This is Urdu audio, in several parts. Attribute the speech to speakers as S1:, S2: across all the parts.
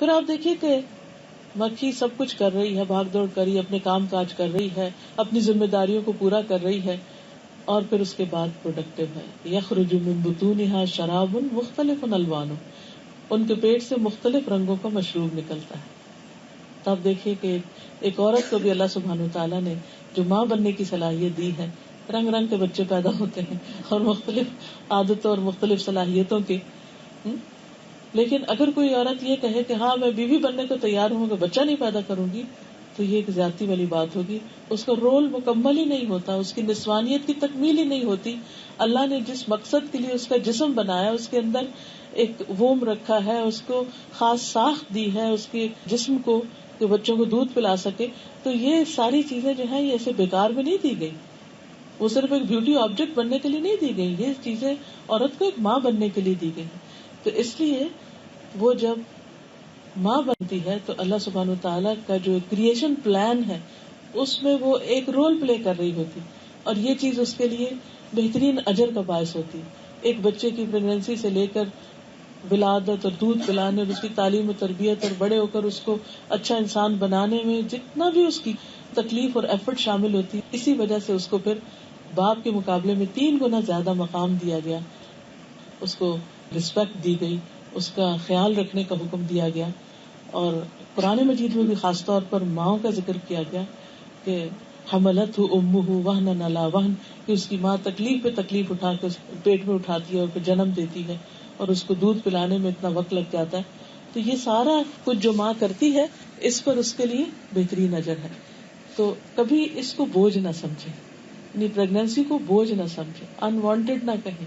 S1: پھر آپ دیکھیے کہ مکھی سب کچھ کر رہی ہے، بھاگ دوڑ کر رہی ہے، اپنے کام کاج کر رہی ہے، اپنی ذمہ داریوں کو پورا کر رہی ہے، اور پھر اس کے بعد پروڈکٹیو ہے. یخرج من بطونها شراب مختلف الوان، ان کے پیٹ سے مختلف رنگوں کا مشروب نکلتا ہے. تو آپ دیکھیے کہ ایک عورت کو بھی اللہ سبحانہ وتعالیٰ نے جو ماں بننے کی صلاحیت دی ہے، رنگ رنگ کے بچے پیدا ہوتے ہیں اور مختلف عادتوں اور مختلف صلاحیتوں کے. لیکن اگر کوئی عورت یہ کہے کہ ہاں میں بیوی بننے کو تیار ہوں گا، بچہ نہیں پیدا کروں گی، تو یہ ایک زیادتی والی بات ہوگی. اس کا رول مکمل ہی نہیں ہوتا، اس کی نسوانیت کی تکمیل ہی نہیں ہوتی. اللہ نے جس مقصد کے لیے اس کا جسم بنایا، اس کے اندر ایک ووم رکھا ہے، اس کو خاص ساخت دی ہے اس کے جسم کو کہ بچوں کو دودھ پلا سکے. تو یہ ساری چیزیں جو ہیں یہ ایسے بیکار میں نہیں دی گئی، وہ صرف ایک بیوٹی آبجیکٹ بننے کے لیے نہیں دی گئی، یہ چیزیں عورت کو ایک ماں بننے کے لیے دی گئی. تو اس لیے وہ جب ماں بنتی ہے تو اللہ سبحانہ وتعالیٰ کا جو کریشن پلان ہے اس میں وہ ایک رول پلے کر رہی ہوتی، اور یہ چیز اس کے لیے بہترین اجر کا باعث ہوتی. ایک بچے کی پریگنینسی سے لے کر ولادت اور دودھ پلانے اور اس کی تعلیم و تربیت اور بڑے ہو کر اس کو اچھا انسان بنانے میں جتنا بھی اس کی تکلیف اور ایفرٹ شامل ہوتی، اسی وجہ سے اس کو پھر باپ کے مقابلے میں 3 گنا زیادہ مقام دیا گیا، اس کو رسپیکٹ دی گئی، اس کا خیال رکھنے کا حکم دیا گیا. اور قرآن مجید میں بھی خاص طور پر ماؤں کا ذکر کیا گیا کہ حملتہ امہ وہنا علی وہن، کہ اس کی ماں تکلیف پہ تکلیف اٹھا کے پیٹ میں اٹھاتی ہے اور پھر جنم دیتی ہے، اور اس کو دودھ پلانے میں اتنا وقت لگ جاتا ہے. تو یہ سارا کچھ جو ماں کرتی ہے اس پر اس کے لیے بہترین اجر ہے. تو کبھی اس کو بوجھ نہ سمجھے، یعنی پریگنینسی کو بوجھ نہ سمجھے، انوانٹیڈ نہ کہیں،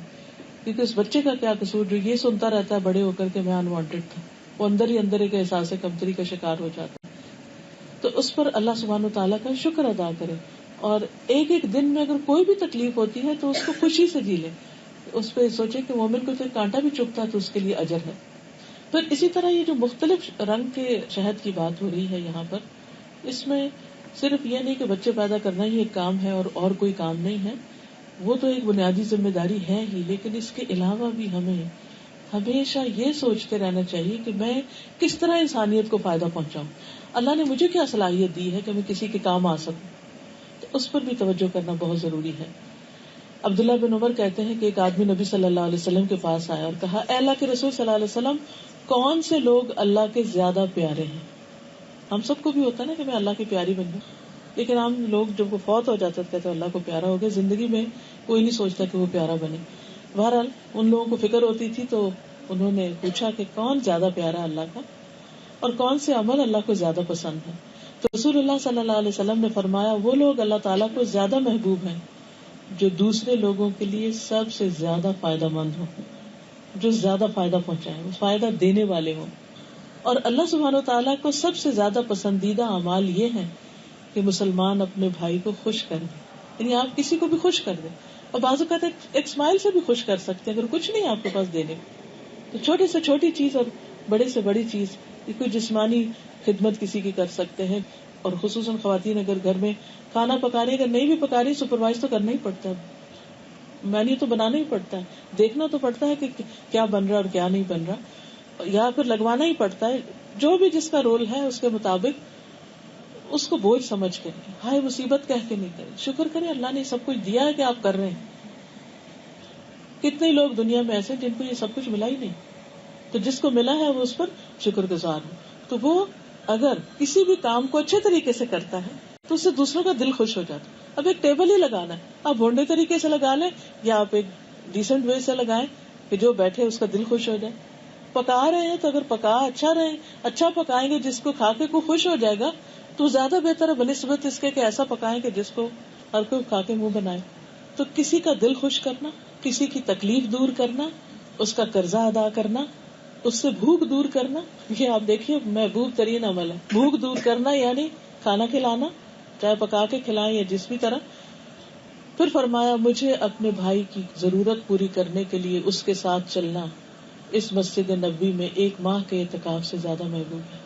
S1: کیونکہ اس بچے کا کیا قصور جو یہ سنتا رہتا ہے بڑے ہو کر کے میں انوانٹیڈ تھا، وہ اندر ہی اندر ایک احساس کمتری کا شکار ہو جاتا ہے. تو اس پر اللہ سبحانہ وتعالیٰ کا شکر ادا کرے، اور ایک ایک دن میں اگر کوئی بھی تکلیف ہوتی ہے تو اس کو خوشی سے جی لے، اس پہ سوچے کہ مومن کو تو کانٹا بھی چبھتا ہے تو اس کے لیے اجر ہے. پھر اسی طرح یہ جو مختلف رنگ کے شہد کی بات ہو رہی ہے یہاں پر، اس میں صرف یہ نہیں کہ بچے پیدا کرنا ہی ایک کام ہے اور کوئی کام نہیں ہے، وہ تو ایک بنیادی ذمہ داری ہے ہی، لیکن اس کے علاوہ بھی ہمیں ہمیشہ یہ سوچتے رہنا چاہیے کہ میں کس طرح انسانیت کو فائدہ پہنچاؤں. اللہ نے مجھے کیا صلاحیت دی ہے کہ میں کسی کے کام آ سکوں، تو اس پر بھی توجہ کرنا بہت ضروری ہے. عبداللہ بن عمر کہتے ہیں کہ ایک آدمی نبی صلی اللہ علیہ وسلم کے پاس آیا اور کہا، اے اللہ کے رسول صلی اللہ علیہ وسلم، کون سے لوگ اللہ کے زیادہ پیارے ہیں؟ ہم سب کو بھی ہوتا ہے نا کہ میں اللہ کی پیاری بن جاؤں، لیکن ہم لوگ جب وہ فوت ہو جاتا کہتے اللہ کو پیارا ہو گیا، زندگی میں کوئی نہیں سوچتا کہ وہ پیارا بنے. بہرحال ان لوگوں کو فکر ہوتی تھی تو انہوں نے پوچھا کہ کون زیادہ پیارا اللہ کا اور کون سے عمل اللہ کو زیادہ پسند ہے. تو رسول اللہ صلی اللہ علیہ وسلم نے فرمایا، وہ لوگ اللہ تعالیٰ کو زیادہ محبوب ہیں جو دوسرے لوگوں کے لیے سب سے زیادہ فائدہ مند ہوں، جو زیادہ فائدہ پہنچائیں، فائدہ دینے والے ہوں. اور اللہ سبحانہ وتعالیٰ کو سب سے زیادہ پسندیدہ اعمال یہ ہیں کہ مسلمان اپنے بھائی کو خوش کر دے، یعنی آپ کسی کو بھی خوش کر دیں، اور بعض اوقات ایک اسمائل سے بھی خوش کر سکتے ہیں اگر کچھ نہیں آپ کے پاس دینے تو چھوٹی سے چھوٹی چیز اور بڑے سے بڑی چیز، کوئی جسمانی خدمت کسی کی کر سکتے ہیں. اور خصوصاً خواتین اگر گھر میں کھانا پکانے اگر نہیں بھی پکا رہی، سپروائز تو کرنا ہی پڑتا ہے، مینیو تو بنانا ہی پڑتا ہے، دیکھنا تو پڑتا ہے کہ کیا بن رہا اور کیا نہیں بن رہا، یا پھر لگوانا ہی پڑتا ہے. جو بھی جس کا رول ہے اس کے مطابق اس کو بوجھ سمجھ کے، ہائے مصیبت کہہ کے نہیں کرے، شکر کرے اللہ نے سب کچھ دیا ہے کہ آپ کر رہے ہیں. کتنے لوگ دنیا میں ایسے جن کو یہ سب کچھ ملا ہی نہیں، تو جس کو ملا ہے وہ اس پر شکر گزار ہو. تو وہ اگر کسی بھی کام کو اچھے طریقے سے کرتا ہے تو اس سے دوسروں کا دل خوش ہو جاتا. اب ایک ٹیبل ہی لگانا ہے، آپ بھونڈے طریقے سے لگا لیں یا آپ ایک ڈیسنٹ وے سے لگائیں کہ جو بیٹھے اس کا دل خوش ہو جائے. پکا رہے ہیں تو اگر اچھا پکائیں گے جس کو کھا کے کوئی خوش ہو جائے گا تو زیادہ بہتر ہے بنسبت اس کے کہ ایسا پکائیں کہ جس کو ہر کوئی کھا کے منہ بنائے. تو کسی کا دل خوش کرنا، کسی کی تکلیف دور کرنا، اس کا قرضہ ادا کرنا، اس سے بھوک دور کرنا، یہ آپ دیکھیے محبوب ترین عمل ہے. بھوک دور کرنا یعنی کھانا کھلانا، چاہے پکا کے کھلائیں یا جس بھی طرح. پھر فرمایا، مجھے اپنے بھائی کی ضرورت پوری کرنے کے لیے اس کے ساتھ چلنا اس مسجد نبوی میں 1 ماہ کے اعتکاف سے زیادہ محبوب ہے.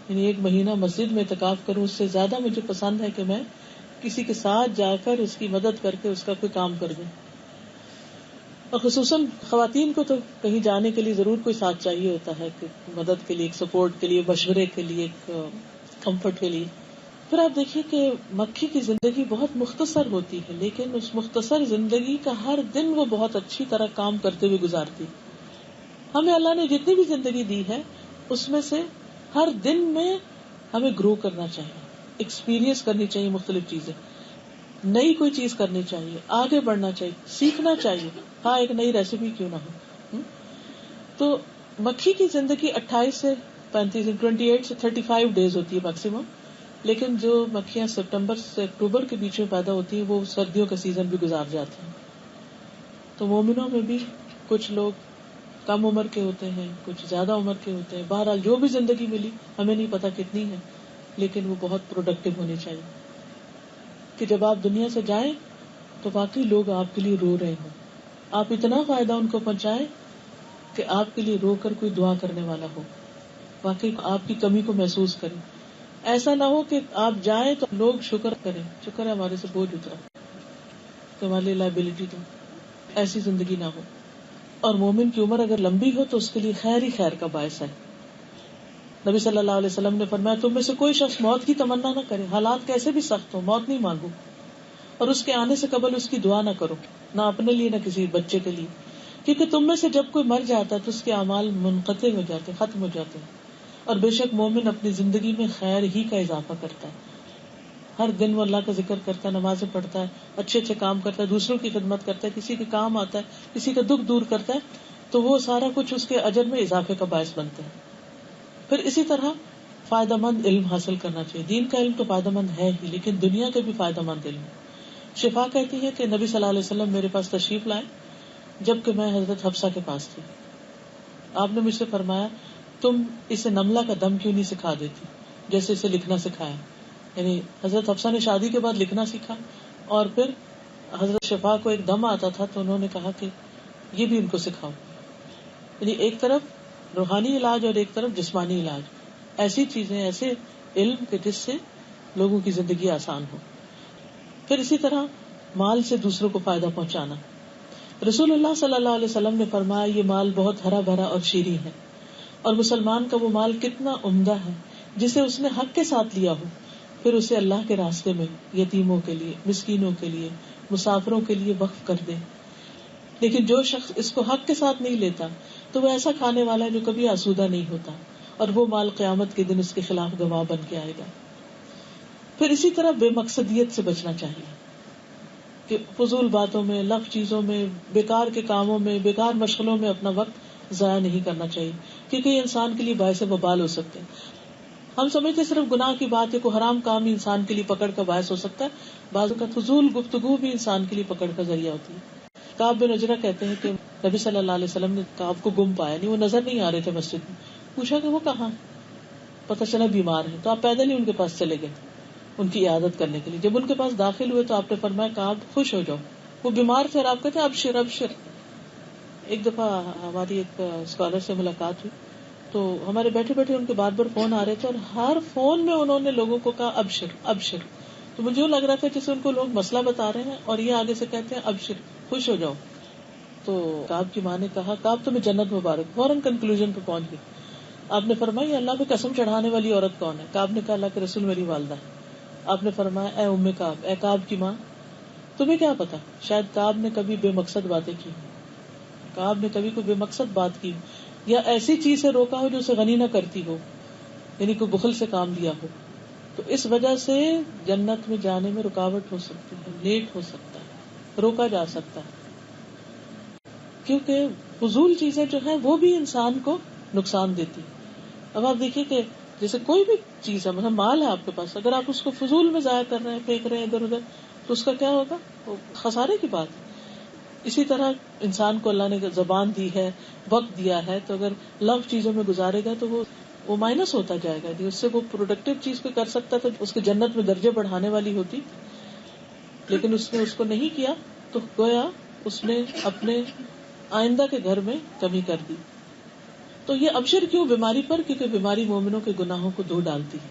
S1: یعنی 1 مہینہ مسجد میں اعتکاف کروں اس سے زیادہ مجھے پسند ہے کہ میں کسی کے ساتھ جا کر اس کی مدد کر کے اس کا کوئی کام کر دوں. اور خصوصاً خواتین کو تو کہیں جانے کے لیے ضرور کوئی ساتھ چاہیے ہوتا ہے، کہ مدد کے لیے، ایک سپورٹ کے لیے، مشورے کے لیے، ایک کمفرٹ کے لیے. پھر آپ دیکھیے کہ مکھی کی زندگی بہت مختصر ہوتی ہے، لیکن اس مختصر زندگی کا ہر دن وہ بہت اچھی طرح کام کرتے ہوئے گزارتی. ہمیں اللہ نے جتنی بھی زندگی دی ہے اس میں سے ہر دن میں ہمیں گرو کرنا چاہیے، ایکسپیرینس کرنی چاہیے، مختلف چیزیں، نئی کوئی چیز کرنی چاہیے، آگے بڑھنا چاہیے، سیکھنا چاہیے، ہاں ایک نئی ریسیپی کیوں نہ ہو. تو مکھی کی زندگی 28 سے 35 28 سے 35 ڈیز ہوتی ہے میکسیمم. لیکن جو مکھیاں ستمبر سے اکتوبر کے بیچ میں پیدا ہوتی ہیں وہ سردیوں کا سیزن بھی گزار جاتی ہیں. تو مومنوں میں بھی کچھ لوگ کم عمر کے ہوتے ہیں، کچھ زیادہ عمر کے ہوتے ہیں. بہرحال جو بھی زندگی ملی، ہمیں نہیں پتا کتنی ہے، لیکن وہ بہت پروڈکٹیو ہونی چاہیے کہ جب آپ دنیا سے جائیں تو واقعی لوگ آپ کے لیے رو رہے ہوں، آپ اتنا فائدہ ان کو پہنچائیں کہ آپ کے لیے رو کر کوئی دعا کرنے والا ہو، واقعی آپ کی کمی کو محسوس کریں. ایسا نہ ہو کہ آپ جائیں تو لوگ شکر کریں، شکر ہے ہمارے سے بوجھ اترا، کہ ہمارے لیے لائبلٹی تو. ایسی زندگی نہ ہو. اور مومن کی عمر اگر لمبی ہو تو اس کے لیے خیر ہی خیر کا باعث ہے. نبی صلی اللہ علیہ وسلم نے فرمایا تم میں سے کوئی شخص موت کی تمنا نہ کرے، حالات کیسے بھی سخت ہو، موت نہیں مانگو، اور اس کے آنے سے قبل اس کی دعا نہ کرو، نہ اپنے لیے نہ کسی بچے کے لیے، کیونکہ تم میں سے جب کوئی مر جاتا ہے تو اس کے اعمال منقطع ہو جاتے، ختم ہو جاتے ہیں. اور بے شک مومن اپنی زندگی میں خیر ہی کا اضافہ کرتا ہے. ہر دن وہ اللہ کا ذکر کرتا ہے، نمازیں پڑھتا ہے، اچھے اچھے کام کرتا ہے، دوسروں کی خدمت کرتا ہے، کسی کے کام آتا ہے، کسی کا دکھ دور کرتا ہے، تو وہ سارا کچھ اس کے اجر میں اضافے کا باعث بنتا ہے. پھر اسی طرح فائدہ مند علم حاصل کرنا چاہیے. دین کا علم تو فائدہ مند ہے ہی، لیکن دنیا کا بھی فائدہ مند علم. شفا کہتی ہے کہ نبی صلی اللہ علیہ وسلم میرے پاس تشریف لائے جبکہ میں حضرت حفصہ کے پاس تھی. آپ نے مجھ سے فرمایا تم اسے نملہ کا دم کیوں نہیں سکھا دیتی جیسے اسے لکھنا سکھایا. یعنی حضرت حفصہ نے شادی کے بعد لکھنا سیکھا، اور پھر حضرت شفا کو ایک دم آتا تھا تو انہوں نے کہا کہ یہ بھی ان کو سکھاؤ. یعنی ایک طرف روحانی علاج اور ایک طرف جسمانی علاج، ایسی چیزیں، ایسے علم کے جس سے لوگوں کی زندگی آسان ہو. پھر اسی طرح مال سے دوسروں کو فائدہ پہنچانا. رسول اللہ صلی اللہ علیہ وسلم نے فرمایا یہ مال بہت ہرا بھرا اور شیریں ہے، اور مسلمان کا وہ مال کتنا عمدہ ہے جسے اس نے حق کے ساتھ لیا ہو، پھر اسے اللہ کے راستے میں یتیموں کے لیے، مسکینوں کے لیے، مسافروں کے لیے وقف کر دے. لیکن جو شخص اس کو حق کے ساتھ نہیں لیتا تو وہ ایسا کھانے والا ہے جو کبھی آسودہ نہیں ہوتا، اور وہ مال قیامت کے دن اس کے خلاف گواہ بن کے آئے گا. پھر اسی طرح بے مقصدیت سے بچنا چاہیے کہ فضول باتوں میں، لغو چیزوں میں، بیکار کے کاموں میں، بیکار مشغلوں میں اپنا وقت ضائع نہیں کرنا چاہیے، کیونکہ یہ انسان کے لیے باعث وبال ہو سکتے ہیں. ہم سمجھتے صرف گناہ کی بات ہے، کوئی حرام کام ہی انسان کے لیے پکڑ کا باعث ہو سکتا ہے. بعض اوقات فضول گفتگو بھی انسان کے لیے پکڑ کا ذریعہ ہوتی ہے. کعب بن عجرہ کہتے ہیں کہ نبی صلی اللہ علیہ وسلم نے کعب کو گم پایا، نہیں وہ نظر نہیں آ رہے تھے مسجد میں. پوچھا کہ وہ کہاں، پتہ چلا بیمار ہے، تو آپ پیدل ہی ان کے پاس چلے گئے ان کی عیادت کرنے کے لیے. جب ان کے پاس داخل ہوئے تو آپ نے فرمایا کعب خوش ہو جاؤ، وہ بیمار تھے اور آپ کہتے ہیں ابشر ابشر. ایک دفعہ ہماری ایک اسکالر سے ملاقات ہوئی تو ہمارے بیٹھے بیٹھے ان کے بار بار فون آ رہے تھے، اور ہر فون میں انہوں نے لوگوں کو کہا ابشر ابشر. تو مجھے یوں لگ رہا تھا جیسے ان کو لوگ مسئلہ بتا رہے ہیں اور یہ آگے سے کہتے ہیں ابشر، خوش ہو جاؤ. تو کعب کی ماں نے کہا کعب تمہیں جنت مبارک. فوراً کنکلوژن پہ پہنچ گئی. آپ نے فرمایا اللہ پہ قسم چڑھانے والی عورت کون ہے؟ کعب نے کہا اللہ کے رسول میری والدہ ہے. آپ نے فرمایا اے ام کعب، اے کعب کی ماں، تمہیں کیا پتا شاید کعب نے کبھی بے مقصد باتیں کی، کعب نے کبھی کوئی بے مقصد بات کی یا ایسی چیز سے روکا ہو جو اسے غنی نہ کرتی ہو، یعنی کوئی بخل سے کام لیا ہو، تو اس وجہ سے جنت میں جانے میں رکاوٹ ہو سکتی ہے، لیٹ ہو سکتا ہے، روکا جا سکتا ہے. کیونکہ فضول چیزیں جو ہیں وہ بھی انسان کو نقصان دیتی. اب آپ دیکھیے کہ جیسے کوئی بھی چیز ہے، مثلا مال ہے آپ کے پاس، اگر آپ اس کو فضول میں ضائع کر رہے ہیں، پھینک رہے ہیں ادھر ادھر، تو اس کا کیا ہوگا؟ وہ خسارے کی بات ہے. اسی طرح انسان کو اللہ نے زبان دی ہے، وقت دیا ہے، تو اگر لغو چیزوں میں گزارے گا تو وہ مائنس ہوتا جائے گا. اس سے وہ پروڈکٹیو چیز پہ کر سکتا تھا، اس کے جنت میں درجے بڑھانے والی ہوتی، لیکن اس نے اس کو نہیں کیا تو گویا اس نے اپنے آئندہ کے گھر میں کمی کر دی. تو یہ ابشر کیوں بیماری پر؟ کیونکہ بیماری مومنوں کے گناہوں کو دھو ڈالتی ہے.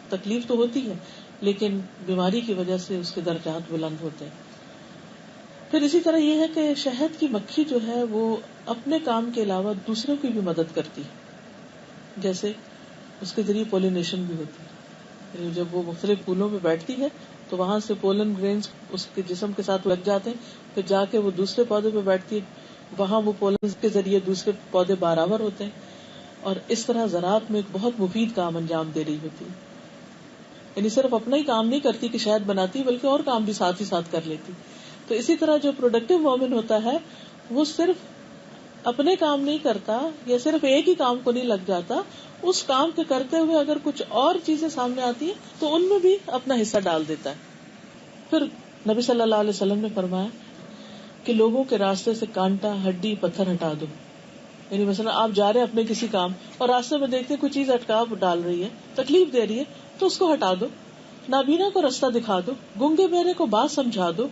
S1: تکلیف تو ہوتی ہے لیکن بیماری کی وجہ سے اس کے درجات بلند ہوتے ہیں. پھر اسی طرح یہ ہے کہ شہد کی مکھی جو ہے وہ اپنے کام کے علاوہ دوسروں کی بھی مدد کرتی ہے، جیسے اس کے ذریعے پولینیشن بھی ہوتی ہے، یعنی جب وہ مختلف پھولوں پہ بیٹھتی ہے تو وہاں سے پولن گرینز اس کے جسم کے ساتھ لگ جاتے ہیں، پھر جا کے وہ دوسرے پودے پہ بیٹھتی ہے، وہاں وہ پولن کے ذریعے دوسرے پودے برآور ہوتے ہیں، اور اس طرح زراعت میں ایک بہت مفید کام انجام دے رہی ہوتی ہے. یعنی صرف اپنا ہی کام نہیں کرتی کہ شہد بناتی، بلکہ اور کام بھی ساتھ ہی ساتھ کر لیتی. تو اسی طرح جو پروڈکٹیو مومن ہوتا ہے وہ صرف اپنے کام نہیں کرتا یا صرف ایک ہی کام کو نہیں لگ جاتا، اس کام کے کرتے ہوئے اگر کچھ اور چیزیں سامنے آتی ہیں تو ان میں بھی اپنا حصہ ڈال دیتا ہے. پھر نبی صلی اللہ علیہ وسلم نے فرمایا کہ لوگوں کے راستے سے کانٹا، ہڈی، پتھر ہٹا دو. یعنی مثلا آپ جا رہے ہیں اپنے کسی کام اور راستے میں دیکھتے کوئی چیز اٹکاو ڈال رہی ہے، تکلیف دے رہی ہے، تو اس کو ہٹا دو. نابینا کو راستہ دکھا دو، گونگے بہرے کو بات سمجھا دو،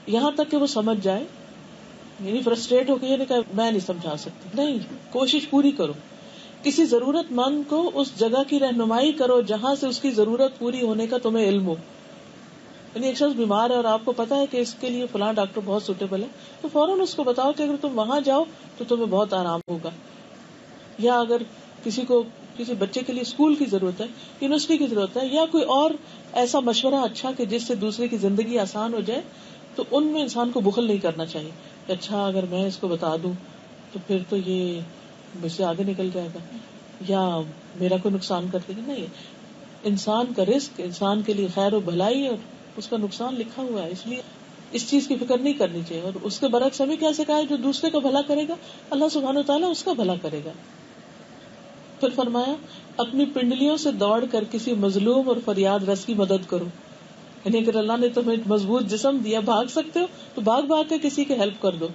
S1: یہاں تک کہ وہ سمجھ جائے. یعنی فرسٹریٹ ہو کے یہ نہیں کہ میں نہیں سمجھا سکتی، نہیں، کوشش پوری کرو. کسی ضرورت مند کو اس جگہ کی رہنمائی کرو جہاں سے اس کی ضرورت پوری ہونے کا تمہیں علم ہو. یعنی ایک شخص بیمار ہے اور آپ کو پتا ہے کہ اس کے لیے فلاں ڈاکٹر بہت سوٹیبل ہے، تو فوراً اس کو بتاؤ کہ اگر تم وہاں جاؤ تو تمہیں بہت آرام ہوگا. یا اگر کسی بچے کے لیے اسکول کی ضرورت ہے، یونیورسٹی کی ضرورت ہے، یا کوئی اور ایسا مشورہ اچھا کہ جس سے دوسرے کی زندگی آسان ہو جائے، تو ان میں انسان کو بخل نہیں کرنا چاہیے کہ اچھا اگر میں اس کو بتا دوں تو پھر تو یہ مجھ سے آگے نکل جائے گا یا میرا کوئی نقصان کر دے گا. نہیں، انسان کا رزق انسان کے لیے خیر و بھلائی اور اس کا نقصان لکھا ہوا ہے، اس لیے اس چیز کی فکر نہیں کرنی چاہیے. اور اس کے برعکس ہمیں کیا سکھایا، جو دوسرے کا بھلا کرے گا اللہ سبحانہ وتعالیٰ اس کا بھلا کرے گا. پھر فرمایا اپنی پنڈلیوں سے دوڑ کر کسی مظلوم اور فریاد رس کی مدد کرو. یعنی اگر اللہ نے تمہیں مضبوط جسم دیا، بھاگ سکتے ہو تو بھاگ کے کسی کی ہیلپ کر دو.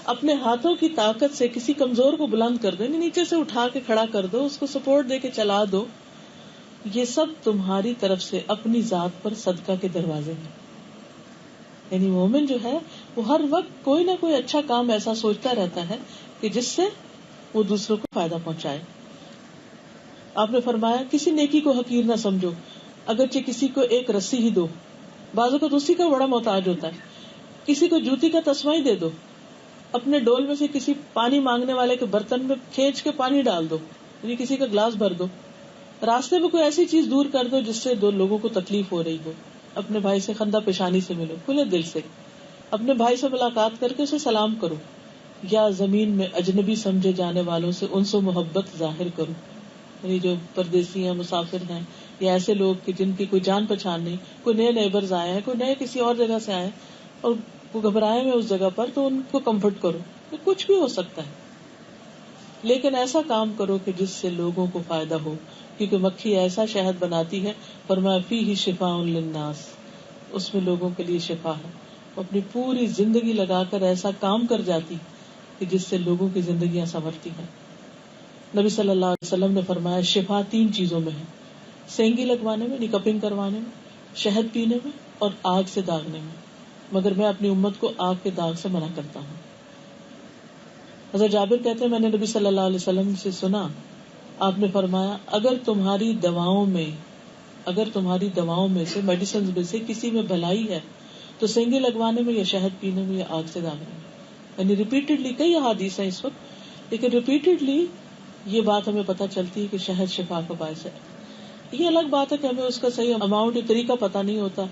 S1: اپنے ہاتھوں کی طاقت سے کسی کمزور کو بلند کر دو، یعنی نیچے سے اٹھا کے کھڑا کر دو، اس کو سپورٹ دے کے چلا دو. یہ سب تمہاری طرف سے اپنی ذات پر صدقہ کے دروازے ہیں. یعنی مومن جو ہے وہ ہر وقت کوئی نہ کوئی اچھا کام ایسا سوچتا رہتا ہے کہ جس سے وہ دوسروں کو فائدہ پہنچائے. آپ نے فرمایا کسی نیکی کو حقیر نہ سمجھو، اگرچہ کسی کو ایک رسی ہی دو. بعضوں کو اسی کا بڑا محتاج ہوتا ہے. کسی کو جوتی کا تسمہ ہی دے دو. اپنے ڈول میں سے کسی پانی مانگنے والے کے برتن میں کھینچ کے پانی ڈال دو، یعنی کسی کا گلاس بھر دو. راستے میں کوئی ایسی چیز دور کر دو جس سے دو لوگوں کو تکلیف ہو رہی ہو. اپنے بھائی سے خندہ پیشانی سے ملو، کھلے دل سے. اپنے بھائی سے ملاقات کر کے اسے سلام کرو. یا زمین میں اجنبی سمجھے جانے والوں سے ان سے محبت ظاہر کرو. یعنی جو پردیسی ہیں، مسافر ہیں، یا ایسے لوگ کہ جن کی کوئی جان پہچان نہیں، کوئی نئے نیبرز آئے ہیں، کوئی نئے کسی اور جگہ سے آئے اور وہ گھبرائے ہوئے اس جگہ پر، تو ان کو کمفرٹ کرو. کچھ بھی ہو سکتا ہے، لیکن ایسا کام کرو کہ جس سے لوگوں کو فائدہ ہو، کیونکہ مکھی ایسا شہد بناتی ہے فرمایا فیہ شفاء للناس، اس میں لوگوں کے لیے شفا ہے. اپنی پوری زندگی لگا کر ایسا کام کر جاتی کہ جس سے لوگوں کی زندگیاں سنورتی ہیں. نبی صلی اللہ علیہ وسلم نے فرمایا شفا 3 چیزوں میں ہے، سینگی لگوانے میں، نکپنگ کروانے میں، شہد پینے میں، اور آگ سے داغنے میں. مگر میں اپنی امت کو آگ کے داغ سے منع کرتا ہوں. حضرت جابر کہتے ہیں میں نے نبی صلی اللہ علیہ وسلم سے سنا، آپ نے فرمایا اگر تمہاری دواؤں میں سے، میڈیسنز میں سے کسی میں بھلائی ہے تو سینگی لگوانے میں یا شہد پینے میں یا آگ سے داغنے میں. یعنی ریپیٹڈلی کئی احادیث ہیں اس وقت، لیکن ریپیٹڈلی یہ بات ہمیں پتہ چلتی ہے کہ شہد شفا کا باعث ہے. یہ الگ بات ہے کہ ہمیں اس کا صحیح اماؤنٹ یا طریقہ پتہ نہیں ہوتا.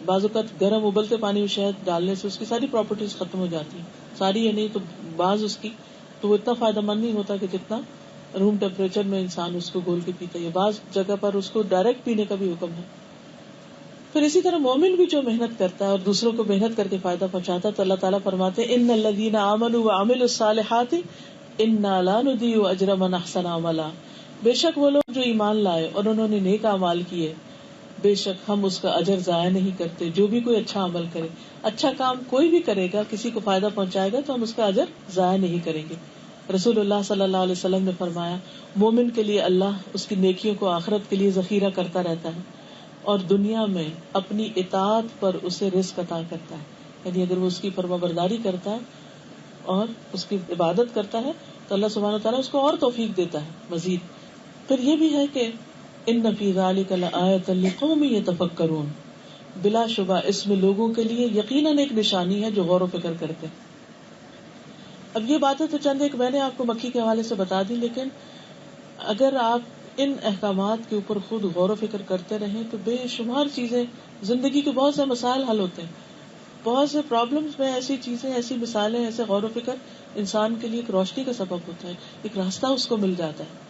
S1: بعض اوقات گرم ابلتے پانی میں شہد ڈالنے سے اس کی ساری پراپرٹیز ختم ہو جاتی ہیں، ساری یا نہیں تو بعض اس کی، تو وہ اتنا فائدہ مند نہیں ہوتا کہ جتنا روم ٹیمپریچر میں انسان اس کو گھول کے پیتا ہے. بعض جگہ پر اس کو ڈائریکٹ پینے کا بھی حکم ہے. پھر اسی طرح مومن بھی جو محنت کرتا ہے اور دوسروں کو محنت کر کے فائدہ پہنچاتا ہے تو اللہ تعالیٰ فرماتے ہیں ان الذین آمنوا وعملوا الصالحات انا لا نضیع اجر من احسن عملا. بے شک وہ لوگ جو ایمان لائے اور انہوں نے نیک اعمال کیے، بے شک ہم اس کا اجر ضائع نہیں کرتے. جو بھی کوئی اچھا عمل کرے، اچھا کام کوئی بھی کرے گا، کسی کو فائدہ پہنچائے گا تو ہم اس کا اجر ضائع نہیں کریں گے. رسول اللہ صلی اللہ علیہ وسلم نے فرمایا مومن کے لیے اللہ اس کی نیکیوں کو آخرت کے لیے ذخیرہ کرتا رہتا ہے اور دنیا میں اپنی اطاعت پر اسے رزق عطا کرتا ہے. یعنی اگر وہ اس کی فرما برداری کرتا ہے اور اس کی عبادت کرتا ہے تو اللہ سبحانہ وتعالیٰ اس کو اور توفیق دیتا ہے مزید. پھر یہ بھی ہے کہ ان فی ذلک لآیۃ لقوم یتفکرون، بلا شبہ اس میں لوگوں کے لیے یقیناً ایک نشانی ہے جو غور و فکر کرتے ہیں. اب یہ باتیں تو چند ایک میں نے آپ کو مکی کے حوالے سے بتا دی، لیکن اگر آپ ان احکامات کے اوپر خود غور و فکر کرتے رہیں تو بے شمار چیزیں، زندگی کے بہت سے مسائل حل ہوتے ہیں. بہت سے پرابلمز میں ایسی چیزیں، ایسی مثالیں، ایسے غور و فکر انسان کے لیے ایک روشنی کا سبب ہوتا ہے، ایک راستہ اس کو مل جاتا ہے.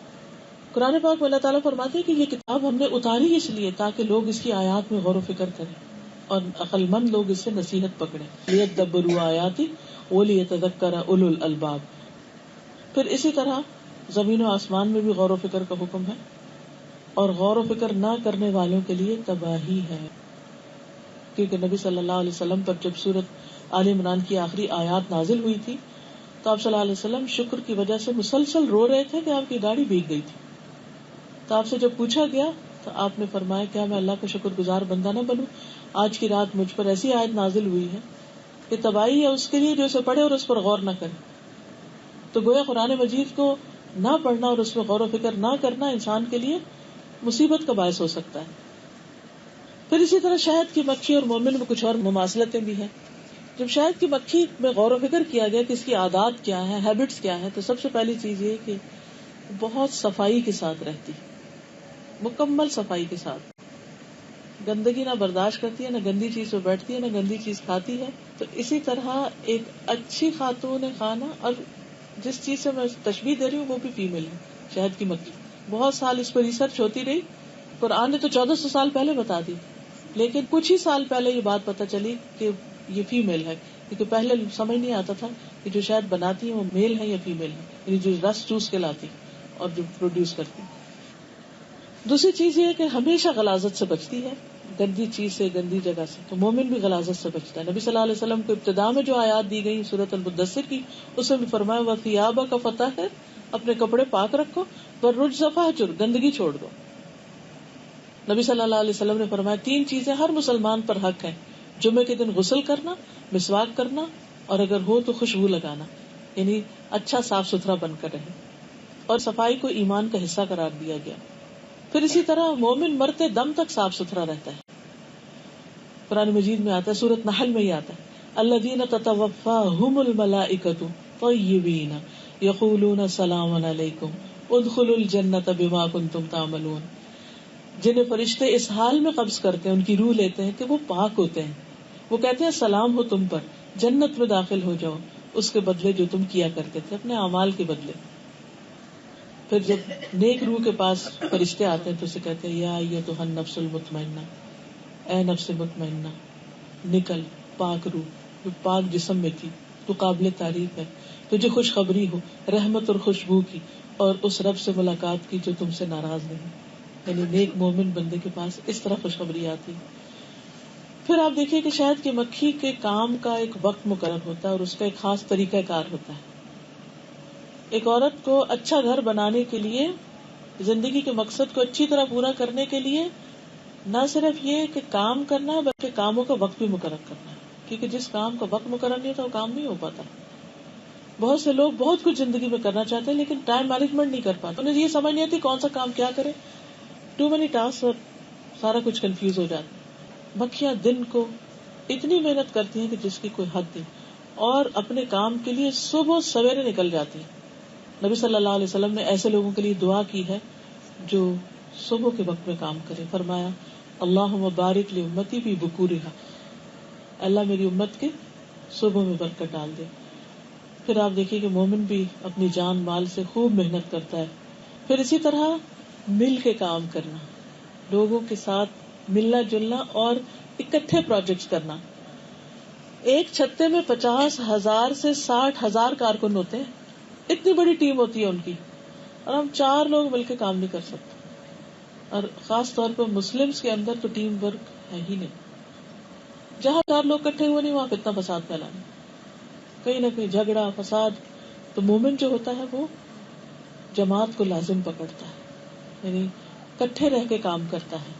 S1: قرآن پاک میں اللہ تعالیٰ فرماتے ہیں کہ یہ کتاب ہم نے اتاری اس لیے تاکہ لوگ اس کی آیات میں غور و فکر کریں اور عقل مند لوگ اس سے نصیحت پکڑیں. لیدبروا آیاتی ولیتذکر اولو الالباب. پھر اسی طرح زمین و آسمان میں بھی غور و فکر کا حکم ہے، اور غور و فکر نہ کرنے والوں کے لیے تباہی ہے. کیونکہ نبی صلی اللہ علیہ وسلم پر جب سورۃ آل عمران کی آخری آیات نازل ہوئی تھی تو آپ صلی اللہ علیہ وسلم شکر کی وجہ سے مسلسل رو رہے تھے کہ آپ کی گاڑی بھیگ گئی تھی. تو آپ سے جب پوچھا گیا تو آپ نے فرمایا کیا میں اللہ کا شکر گزار بندہ نہ بنوں؟ آج کی رات مجھ پر ایسی آیت نازل ہوئی ہے کہ تباہی ہے اس کے لیے جو اسے پڑھے اور اس پر غور نہ کرے. تو گویا قرآن مجید کو نہ پڑھنا اور اس میں غور و فکر نہ کرنا انسان کے لیے مصیبت کا باعث ہو سکتا ہے. پھر اسی طرح شہد کی مکھی اور مومن میں کچھ اور مماثلتیں بھی ہیں. جب شہد کی مکھی میں غور و فکر کیا گیا کہ اس کی عادات کیا ہے، ہیبٹس کیا ہے، تو سب سے پہلی چیز یہ کہ بہت صفائی کے ساتھ رہتی، مکمل صفائی کے ساتھ، گندگی نہ برداشت کرتی ہے، نہ گندی چیز پہ بیٹھتی ہے، نہ گندی چیز کھاتی ہے. تو اسی طرح ایک اچھی خاتون خانہ، اور جس چیز سے میں تشبیہ دے رہی ہوں وہ بھی فیمیل ہے، شہد کی مکھی. بہت سال اس پر ریسرچ ہوتی رہی. قرآن نے تو 1400 سال پہلے بتا دی، لیکن کچھ ہی سال پہلے یہ بات پتہ چلی کہ یہ فیمیل ہے، کیونکہ پہلے سمجھ نہیں آتا تھا کہ جو شہد بناتی ہے وہ میل ہے یا فیمیل ہے، یعنی جو رس چوس کے لاتی اور جو پروڈیوس کرتی. دوسری چیز یہ ہے کہ ہمیشہ غلاظت سے بچتی ہے، گندی چیز سے، گندی جگہ سے. تو مومن بھی غلاظت سے بچتا ہے. نبی صلی اللہ علیہ وسلم کو ابتدا میں جو آیات دی گئی سورۃ المدثر کی، اس میں بھی فرمایا وَثِيَابَكَ فَطَهِّرْ، اپنے کپڑے پاک رکھو، وَالرُّجْزَ فَاهْجُرْ، گندگی چھوڑ دو. نبی صلی اللہ علیہ وسلم نے فرمایا 3 چیزیں ہر مسلمان پر حق ہیں: جمعے کے دن غسل کرنا، مسواک کرنا، اور اگر ہو تو خوشبو لگانا، یعنی اچھا صاف ستھرا بن کر رہے. اور صفائی کو ایمان کا حصہ قرار دیا گیا. پھر اسی طرح مومن مرتے دم تک صاف ستھرا رہتا ہے. قرآن مجید میں آتا ہے، سورۃ نحل میں ہی آتا ہے، الذین تتوفاہم الملائکۃ طیبین یقولون سلام علیکم ادخلوا الجنۃ بما کنتم تعملون. جنہیں فرشتے اس حال میں قبض کرتے ہیں، ان کی روح لیتے ہیں کہ وہ پاک ہوتے ہیں، وہ کہتے ہیں سلام ہو تم پر، جنت میں داخل ہو جاؤ اس کے بدلے جو تم کیا کرتے تھے، اپنے اعمال کے بدلے. پھر جب نیک روح کے پاس فرشتے آتے ہیں تو اسے کہتے ہیں یا ایتھا النفس المطمئنہ، اے نفس مطمئنہ نکل، پاک روح جو پاک جسم میں تھی، تو قابل تعریف ہے، تجھے خوشخبری ہو رحمت اور خوشبو کی اور اس رب سے ملاقات کی جو تم سے ناراض نہیں. یعنی نیک مومن بندے کے پاس اس طرح خوشخبری آتی. پھر آپ دیکھیے کہ شہد کی مکھی کے کام کا ایک وقت مقرر ہوتا ہے اور اس کا ایک خاص طریقہ کار ہوتا ہے. ایک عورت کو اچھا گھر بنانے کے لیے، زندگی کے مقصد کو اچھی طرح پورا کرنے کے لیے نہ صرف یہ کہ کام کرنا ہے بلکہ کاموں کا وقت بھی مقرر کرنا ہے. کیونکہ جس کام کا وقت مقرر نہیں ہوتا وہ کام نہیں ہو پاتا. بہت سے لوگ بہت کچھ زندگی میں کرنا چاہتے ہیں لیکن ٹائم مینجمنٹ نہیں کر پاتے، انہیں یہ سمجھ نہیں آتی کون سا کام کیا کرے، ٹو مینی ٹاسک، اور سارا کچھ کنفیوز ہو جاتا. مکھیاں دن کو اتنی محنت کرتی ہیں کہ جس کی کوئی حد نہیں، اور اپنے کام کے لیے صبح سویرے نکل جاتی ہیں. نبی صلی اللہ علیہ وسلم نے ایسے لوگوں کے لیے دعا کی ہے جو صبح کے وقت میں کام کرے. فرمایا اللہم بارک لامتی فی بکورہا، اللہ میری امت کے صبح میں برکت ڈال دے. پھر آپ دیکھیے کہ مومن بھی اپنی جان مال سے خوب محنت کرتا ہے. پھر اسی طرح مل کے کام کرنا، لوگوں کے ساتھ ملنا جلنا اور اکٹھے پروجیکٹس کرنا. ایک چھتے میں 50,000 سے 60,000 کارکن ہوتے ہیں، اتنی بڑی ٹیم ہوتی ہے ان کی، اور ہم 4 لوگ مل کے کام نہیں کر سکتے. اور خاص طور پر مسلمز کے اندر تو ٹیم ورک ہے ہی نہیں. جہاں 4 لوگ اکٹھے ہوئے نہیں وہاں فتنہ فساد پھیلانا، کہیں نہ کہیں جھگڑا فساد. تو مومن جو ہوتا ہے وہ جماعت کو لازم پکڑتا ہے، یعنی اکٹھے رہ کے کام کرتا ہے.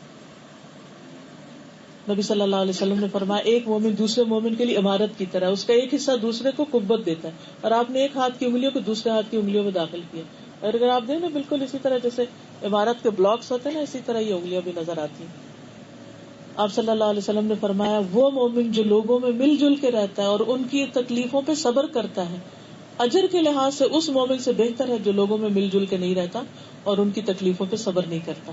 S1: نبی صلی اللہ علیہ وسلم نے فرمایا ایک مومن دوسرے مومن کے لیے عمارت کی طرح، اس کا ایک حصہ دوسرے کو قوت دیتا ہے. اور آپ نے ایک ہاتھ کی انگلیوں کو دوسرے ہاتھ کی انگلیوں میں داخل کیا، اور اگر آپ دیکھیں نا بالکل اسی طرح جیسے عمارت کے بلاکس ہوتے ہیں نا، اسی طرح یہ انگلیاں بھی نظر آتی ہیں. آپ صلی اللہ علیہ وسلم نے فرمایا وہ مومن جو لوگوں میں مل جل کے رہتا ہے اور ان کی تکلیفوں پہ صبر کرتا ہے، اجر کے لحاظ سے اس مومن سے بہتر ہے جو لوگوں میں مل جل کے نہیں رہتا اور ان کی تکلیفوں پہ صبر نہیں کرتا.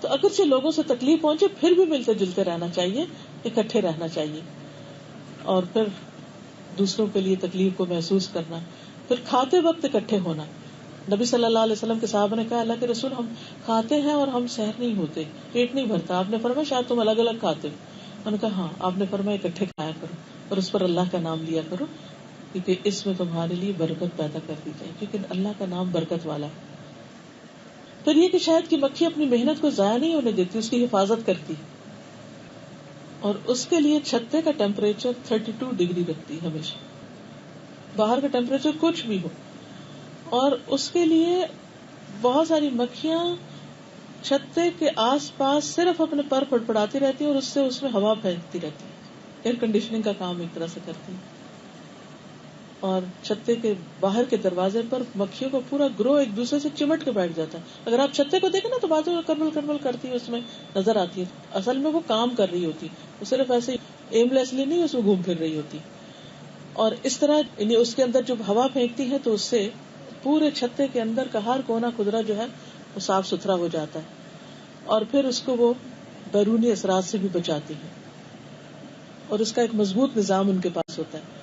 S1: تو اگرچہ لوگوں سے تکلیف پہنچے پھر بھی ملتے جلتے رہنا چاہیے، اکٹھے رہنا چاہیے، اور پھر دوسروں کے لیے تکلیف کو محسوس کرنا. پھر کھاتے وقت اکٹھے ہونا. نبی صلی اللہ علیہ وسلم کے صحابہ نے کہا اللہ کے رسول ہم کھاتے ہیں اور ہم سحر نہیں ہوتے، پیٹ نہیں بھرتا. آپ نے فرمایا شاید تم الگ الگ کھاتے ہو. انہوں نے کہا ہاں. آپ نے فرمایا اکٹھے کھایا کرو اور اس پر اللہ کا نام لیا کرو، کیونکہ اس میں تمہارے لیے برکت پیدا کر دی جائے، کیونکہ اللہ کا نام برکت والا ہے. پھر یہ کہ شہد کی مکھی اپنی محنت کو ضائع نہیں ہونے دیتی، اس کی حفاظت کرتی، اور اس کے لیے چھتے کا ٹیمپریچر 32 ڈگری رکھتی ہمیشہ، باہر کا ٹیمپریچر کچھ بھی ہو. اور اس کے لیے بہت ساری مکھیاں چھتے کے آس پاس صرف اپنے پر پڑپڑاتی رہتی ہیں اور اس سے اس میں ہوا پھینکتی رہتی ہے. ایئر کنڈیشننگ کا کام ایک طرح سے کرتی ہیں. اور چھتے کے باہر کے دروازے پر مکھیوں کا پورا گروہ ایک دوسرے سے چمٹ کے بیٹھ جاتا ہے. اگر آپ چھتے کو دیکھیں نا تو بازو میں کرمل کرمل کرتی ہے اس میں نظر آتی ہے، اصل میں وہ کام کر رہی ہوتی، وہ صرف ایسے ایملیسلی نہیں اس میں گھوم پھر رہی ہوتی. اور اس طرح یعنی اس کے اندر جب ہوا پھینکتی ہے تو اس سے پورے چھتے کے اندر کا ہر کونا قدرہ جو ہے وہ صاف ستھرا ہو جاتا ہے، اور پھر اس کو وہ بیرونی اثرات سے بھی بچاتی ہے. اور اس کا ایک مضبوط نظام ان کے پاس ہوتا ہے.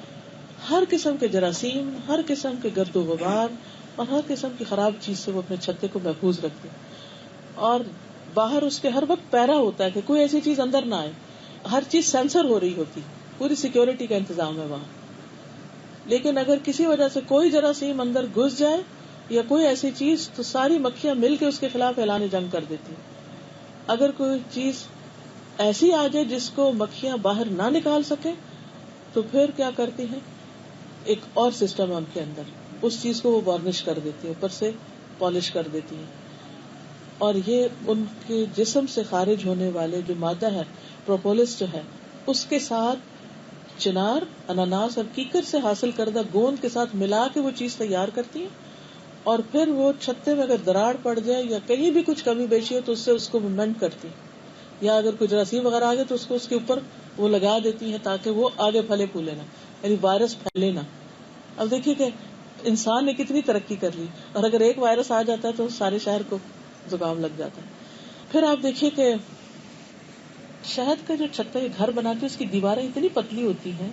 S1: ہر قسم کے جراثیم، ہر قسم کے گرد و غبار اور ہر قسم کی خراب چیز سے وہ اپنے چھتے کو محفوظ رکھتے ہیں. اور باہر اس کے ہر وقت پیرا ہوتا ہے کہ کوئی ایسی چیز اندر نہ آئے. ہر چیز سینسر ہو رہی ہوتی، پوری سیکیورٹی کا انتظام ہے وہاں. لیکن اگر کسی وجہ سے کوئی جراثیم اندر گھس جائے یا کوئی ایسی چیز تو ساری مکھیاں مل کے اس کے خلاف اعلان جنگ کر دیتی. اگر کوئی چیز ایسی آ جائے جس کو مکھیاں باہر نہ نکال سکے تو پھر کیا کرتی ہیں، ایک اور سسٹم ہے ان کے اندر، اس چیز کو وہ وارنش کر دیتی ہے، اوپر سے پالش کر دیتی ہے. اور یہ ان کے جسم سے خارج ہونے والے جو مادہ ہے پروپولس جو ہے، اس کے ساتھ چنار، اناناس اور کیکر سے حاصل کردہ گوند کے ساتھ ملا کے وہ چیز تیار کرتی ہیں. اور پھر وہ چھتے میں اگر دراڑ پڑ جائے یا کہیں بھی کچھ کمی بیشی ہو تو اس سے اس کو مینڈ کرتی، یا اگر کوئی جراثیم وغیرہ آ گئے تو اس کو اس کے اوپر وہ لگا دیتی ہیں تاکہ وہ آگے پھلے پھولے نہ، یعنی وائرس پھیلے نہ. اب دیکھیے کہ انسان نے کتنی ترقی کر لی، اور اگر ایک وائرس آ جاتا ہے تو سارے شہر کو زکام لگ جاتا ہے. پھر آپ دیکھیے کہ شہد کا جو چھتا یہ گھر بناتی ہے، اس کی دیواریں اتنی پتلی ہوتی ہیں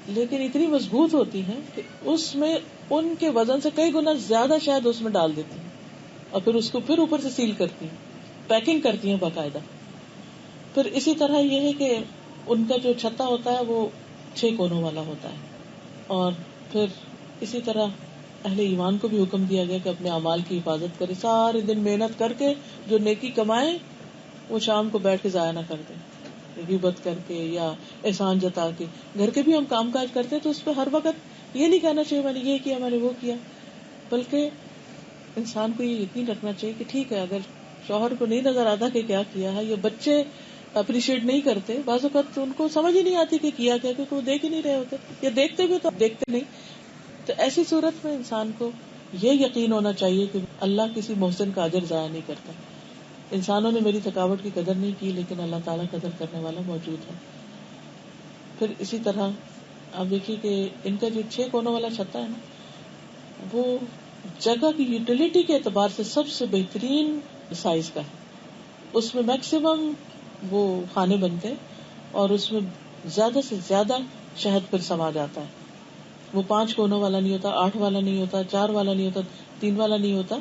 S1: لیکن اتنی مضبوط ہوتی ہیں کہ اس میں ان کے وزن سے کئی گنا زیادہ شہد اس میں ڈال دیتی ہیں، اور پھر اس کو پھر اوپر سے سیل کرتی ہیں، پیکنگ کرتی ہیں باقاعدہ. پھر اسی طرح یہ ہے کہ ان کا جو چھتا ہوتا ہے وہ 6 کونوں والا ہوتا ہے. اور پھر اسی طرح اہل ایمان کو بھی حکم دیا گیا کہ اپنے اعمال کی حفاظت کرے، سارے دن محنت کر کے جو نیکی کمائیں وہ شام کو بیٹھ کے ضائع نہ کر دیں، غیبت کر کے یا احسان جتا کے. گھر کے بھی ہم کام کاج کرتے تو اس پہ ہر وقت یہ نہیں کہنا چاہیے میں نے یہ کیا میں نے وہ کیا، بلکہ انسان کو یہ یقین رکھنا چاہیے کہ ٹھیک ہے اگر شوہر کو نہیں نظر آتا کہ کیا کیا ہے، یا بچے اپریشیٹ نہیں کرتے، بعض اوقات ان کو سمجھ ہی نہیں آتی کہ کیا کیا، کیونکہ وہ دیکھ ہی نہیں رہے ہوتے، یا دیکھتے بھی تو دیکھتے نہیں. تو ایسی صورت میں انسان کو یہ یقین ہونا چاہیے کہ اللہ کسی محسن کا اجر ضائع نہیں کرتا. انسانوں نے میری تھکاوٹ کی قدر نہیں کی لیکن اللہ تعالیٰ قدر کرنے والا موجود ہے. پھر اسی طرح آپ دیکھیے کہ ان کا جو 6 کونوں والا چھتا ہے نا، وہ جگہ کی یوٹیلیٹی کے اعتبار سے سب سے بہترین سائز کا ہے. اس میں میکسیمم وہ کھانے بنتے اور اس میں زیادہ سے زیادہ شہد پھر سما جاتا ہے. وہ 5 کونوں والا نہیں ہوتا، 8 والا نہیں ہوتا، 4 والا نہیں ہوتا، 3 والا نہیں ہوتا،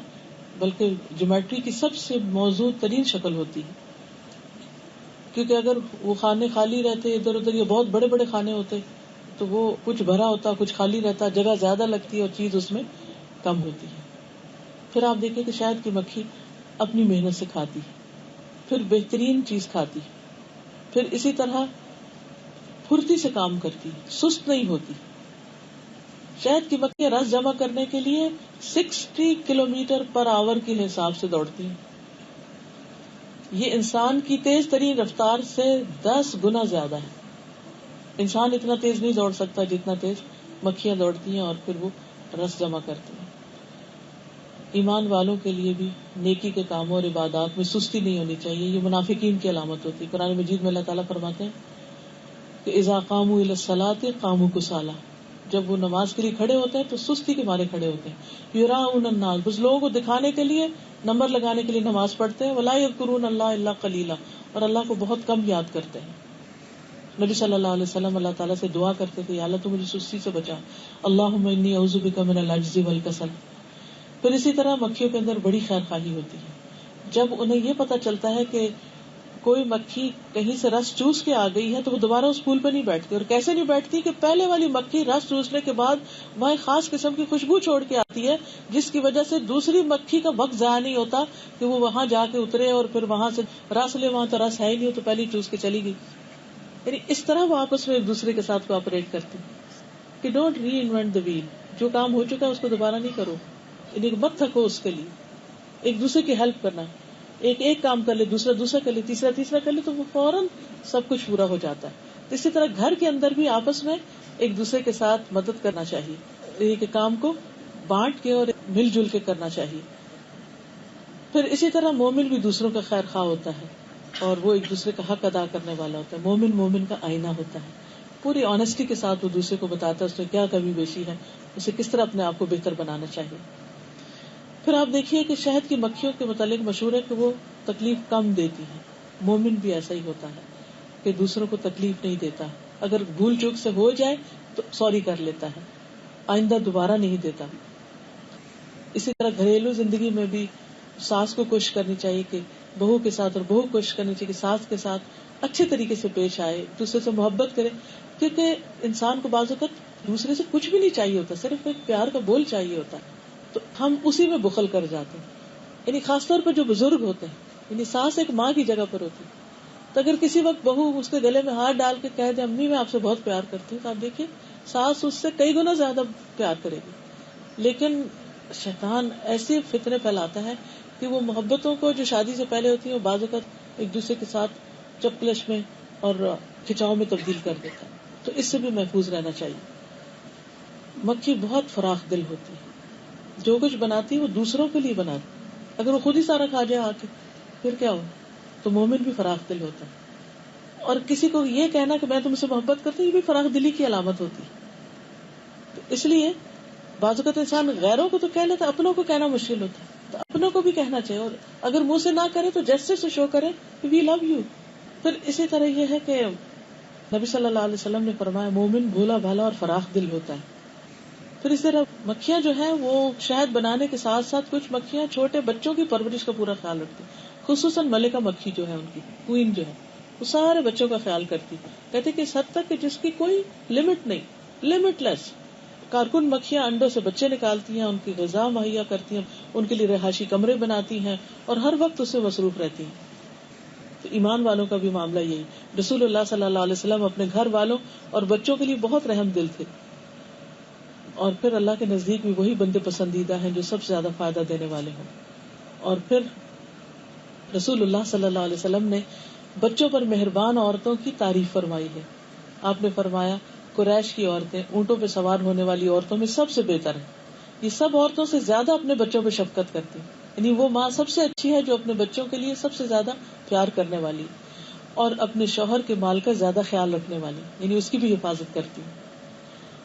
S1: بلکہ جیومیٹری کی سب سے موزوں ترین شکل ہوتی ہے. کیونکہ اگر وہ کھانے خالی رہتے ادھر ادھر، یا بہت بڑے بڑے کھانے ہوتے تو وہ کچھ بھرا ہوتا کچھ خالی رہتا، جگہ زیادہ لگتی ہے اور چیز اس میں کم ہوتی ہے. پھر آپ دیکھیں کہ شہد کی مکھی اپنی محنت سے کھاتی، پھر بہترین چیز کھاتی، پھر اسی طرح پھرتی سے کام کرتی، سست نہیں ہوتی. شہد کی مکھیاں رس جمع کرنے کے لیے 60 کلومیٹر پر آور کے حساب سے دوڑتی ہیں. یہ انسان کی تیز ترین رفتار سے 10 گنا زیادہ ہے. انسان اتنا تیز نہیں دوڑ سکتا جتنا تیز مکھیاں دوڑتی ہیں اور پھر وہ رس جمع کرتی ہیں. ایمان والوں کے لیے بھی نیکی کے کاموں اور عبادات میں سستی نہیں ہونی چاہیے. یہ منافقین کی علامت ہوتی ہے. قرآن مجید میں اللہ تعالیٰ فرماتے ہیں کہ اذا قاموا الی الصلاۃ قاموا کسالى، جب وہ نماز کے لیے کھڑے ہوتے ہیں تو سستی کے مارے کھڑے ہوتے ہیں. یراؤن الناس، بس لوگوں کو دکھانے کے لیے، نمبر لگانے کے لیے نماز پڑھتے ہیں. ولا یذکرون اللہ الا قلیلا، اور اللہ کو بہت کم یاد کرتے ہیں. نبی صلی اللہ علیہ وسلم اللہ تعالیٰ سے دعا کرتے تھے، یا اللہ تو مجھے سستی سے بچا، اللہم انی اعوذ بک من العجز والکسل. پھر اسی طرح مکھیوں کے اندر بڑی خیر خواہی ہوتی ہے. جب انہیں یہ پتا چلتا ہے کہ کوئی مکھی کہیں سے رس چوس کے آ گئی ہے تو وہ دوبارہ اس پھول پہ نہیں بیٹھتی. اور کیسے نہیں بیٹھتی کہ پہلے والی مکھی رس چوسنے کے بعد وہاں ایک خاص قسم کی خوشبو چھوڑ کے آتی ہے، جس کی وجہ سے دوسری مکھی کا وقت ضائع نہیں ہوتا کہ وہ وہاں جا کے اترے اور پھر وہاں سے رس لے. وہاں تو رس ہے ہی نہیں، تو پہلے چوس کے چلی گئی. یعنی اس طرح وہ آپس میں ایک دوسرے کے ساتھ کوآپریٹ کرتی کہ don't reinvent the wheel. جو کام ہو چکا ہے اس کو دوبارہ نہیں کرو، یعنی مت تھکو اس کے لیے. ایک دوسرے کی ہیلپ کرنا، ایک کام کر لے، دوسرا کر لے، تیسرا کر لے، تو وہ فوراً سب کچھ پورا ہو جاتا ہے. اسی طرح گھر کے اندر بھی آپس میں ایک دوسرے کے ساتھ مدد کرنا چاہیے. ایک کام کو بانٹ کے اور مل جل کے کرنا چاہیے. پھر اسی طرح مومن بھی دوسروں کا خیر خواہ ہوتا ہے اور وہ ایک دوسرے کا حق ادا کرنے والا ہوتا ہے. مومن کا آئینہ ہوتا ہے. پوری آنےسٹی کے ساتھ وہ دوسرے کو بتاتا ہے اس میں کیا کمی بیشی ہے، اسے کس طرح اپنے آپ کو بہتر بنانا چاہیے. پھر آپ دیکھیے کہ شہد کی مکھیوں کے متعلق مشہور ہے کہ وہ تکلیف کم دیتی ہے. مومن بھی ایسا ہی ہوتا ہے کہ دوسروں کو تکلیف نہیں دیتا. اگر بھول چوک سے ہو جائے تو سوری کر لیتا ہے، آئندہ دوبارہ نہیں دیتا. اسی طرح گھریلو زندگی میں بھی ساس کو کوشش کرنی چاہیے کہ بہو کے ساتھ، اور بہو کوشش کرنی چاہیے کہ ساس کے ساتھ اچھے طریقے سے پیش آئے، دوسرے سے محبت کرے. کیونکہ انسان کو بعض اوقات دوسرے سے کچھ بھی نہیں چاہیے ہوتا، صرف ایک پیار کا بول چاہیے ہوتا ہے، تو ہم اسی میں بخل کر جاتے ہیں. یعنی خاص طور پر جو بزرگ ہوتے ہیں، یعنی ساس ایک ماں کی جگہ پر ہوتی ہے، تو اگر کسی وقت بہو اس کے گلے میں ہاتھ ڈال کے کہہ دے امی میں آپ سے بہت پیار کرتی ہوں، تو آپ دیکھیے ساس اس سے کئی گنا زیادہ پیار کرے گی. لیکن شیطان ایسے فتنے پھیلاتا ہے کہ وہ محبتوں کو جو شادی سے پہلے ہوتی ہیں وہ بعض اوقات ایک دوسرے کے ساتھ چپکلش میں اور کھچاؤ میں تبدیل کر دیتا ہے. تو اس سے بھی محفوظ رہنا چاہیے. مکھی بہت فراخ دل ہوتی ہے، جو کچھ بناتی ہے وہ دوسروں کے لیے بناتی. اگر وہ خود ہی سارا کھا جائے آ کے پھر کیا ہو. تو مومن بھی فراخ دل ہوتا ہے. اور کسی کو یہ کہنا کہ میں تم سے محبت کرتی ہوں، یہ بھی فراخ دلی کی علامت ہوتی ہے. تو اس لیے بعض اوقات انسان غیروں کو تو کہہ لیتا ہے، اپنوں کو کہنا مشکل ہوتا ہے. تو اپنوں کو بھی کہنا چاہیے، اور اگر منہ سے نہ کرے تو جیسے سے شو کرے کہ وی لو یو. پھر اسی طرح یہ ہے کہ نبی صلی اللہ علیہ وسلم نے فرمایا مومن بھولا بھالا اور فراخ دل ہوتا ہے. پھر اس طرح مکھیاں جو ہیں وہ شہد بنانے کے ساتھ ساتھ کچھ مکھیاں چھوٹے بچوں کی پرورش کا پورا خیال رکھتی ہیں. خصوصاً ملکہ مکھی جو ہے، ان کی کوئین جو ہے، وہ سارے بچوں کا خیال کرتی. کہتے کہ اس حد تک کہ جس کی کوئی لمٹ نہیں، لمٹ لیس. کارکن مکھیاں انڈوں سے بچے نکالتی ہیں، ان کی غذا مہیا کرتی ہیں، ان کے لیے رہائشی کمرے بناتی ہیں اور ہر وقت اس سے مصروف رہتی ہیں. تو ایمان والوں کا بھی معاملہ یہی. رسول اللہ صلی اللہ علیہ وسلم اپنے گھر والوں اور بچوں کے لیے بہت رحم دل تھے. اور پھر اللہ کے نزدیک بھی وہی بندے پسندیدہ ہیں جو سب سے زیادہ فائدہ دینے والے ہوں. اور پھر رسول اللہ صلی اللہ علیہ وسلم نے بچوں پر مہربان عورتوں کی تعریف فرمائی ہے. آپ نے فرمایا قریش کی عورتیں اونٹوں پہ سوار ہونے والی عورتوں میں سب سے بہتر ہیں. یہ سب عورتوں سے زیادہ اپنے بچوں پہ شفقت کرتی ہیں. یعنی وہ ماں سب سے اچھی ہے جو اپنے بچوں کے لیے سب سے زیادہ پیار کرنے والی اور اپنے شوہر کے مال کا زیادہ خیال رکھنے والی، یعنی اس کی بھی حفاظت کرتی.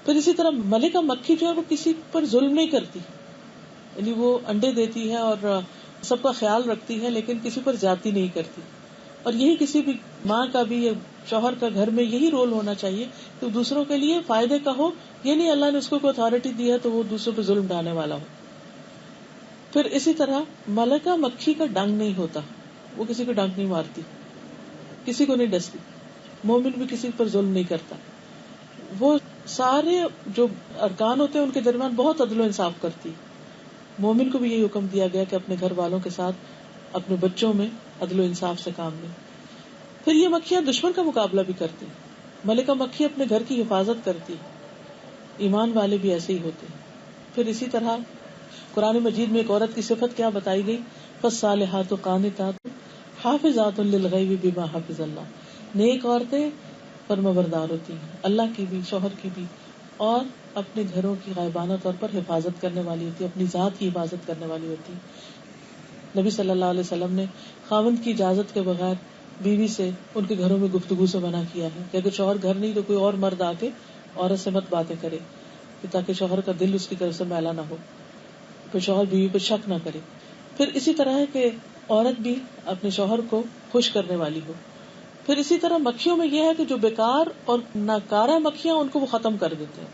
S1: پھر اسی طرح ملکہ مکھی جو ہے وہ کسی پر ظلم نہیں کرتی. یعنی وہ انڈے دیتی ہے اور سب کا خیال رکھتی ہے، لیکن کسی پر زیادتی نہیں کرتی. اور یہی کسی بھی ماں کا بھی یا شوہر کا گھر میں یہی رول ہونا چاہیے کہ دوسروں کے لیے فائدے کا ہو. یہ نہیں اللہ نے اس کو کوئی اتھارٹی دی ہے تو وہ دوسروں پہ ظلم ڈالنے والا ہو. پھر اسی طرح ملکہ مکھی کا ڈنگ نہیں ہوتا، وہ کسی کو ڈنگ نہیں مارتی، کسی کو نہیں ڈستی. مومن بھی کسی پر ظلم نہیں کرتا. وہ سارے جو ارکان ہوتے ہیں ان کے درمیان بہت عدل و انصاف کرتی. مومن کو بھی یہی حکم دیا گیا کہ اپنے گھر والوں کے ساتھ اپنے بچوں میں عدل و انصاف سے کام لیں. پھر یہ مکھیاں دشمن کا مقابلہ بھی کرتی. ملکہ مکھی اپنے گھر کی حفاظت کرتی. ایمان والے بھی ایسے ہی ہوتے ہیں. پھر اسی طرح قرآن مجید میں ایک عورت کی صفت کیا بتائی گئی؟ فالصالحات قانتات حافظات للغیب بما حفظ اللہ. نیک عورتیں فرمانبردار ہوتی ہیں، اللہ کی بھی شوہر کی بھی اور اپنے گھروں کی غائبانہ طور پر حفاظت کرنے والی ہوتی ہے، اپنی ذات کی حفاظت کرنے والی ہوتی ہے۔ نبی صلی اللہ علیہ وسلم نے خاوند کی اجازت کے بغیر بیوی سے ان کے گھروں میں گفتگو سے منع کیا ہے کہ اگر شوہر گھر نہیں تو کوئی اور مرد آ کے عورت سے مت باتیں کرے، کہ تاکہ شوہر کا دل اس کی طرف سے میلا نہ ہو، پھر شوہر بیوی پہ شک نہ کرے۔ پھر اسی طرح ہے کہ عورت بھی اپنے شوہر کو خوش کرنے والی ہو۔ پھر اسی طرح مکھیوں میں یہ ہے کہ جو بیکار اور ناکارہ مکھیاں ان کو وہ ختم کر دیتے ہیں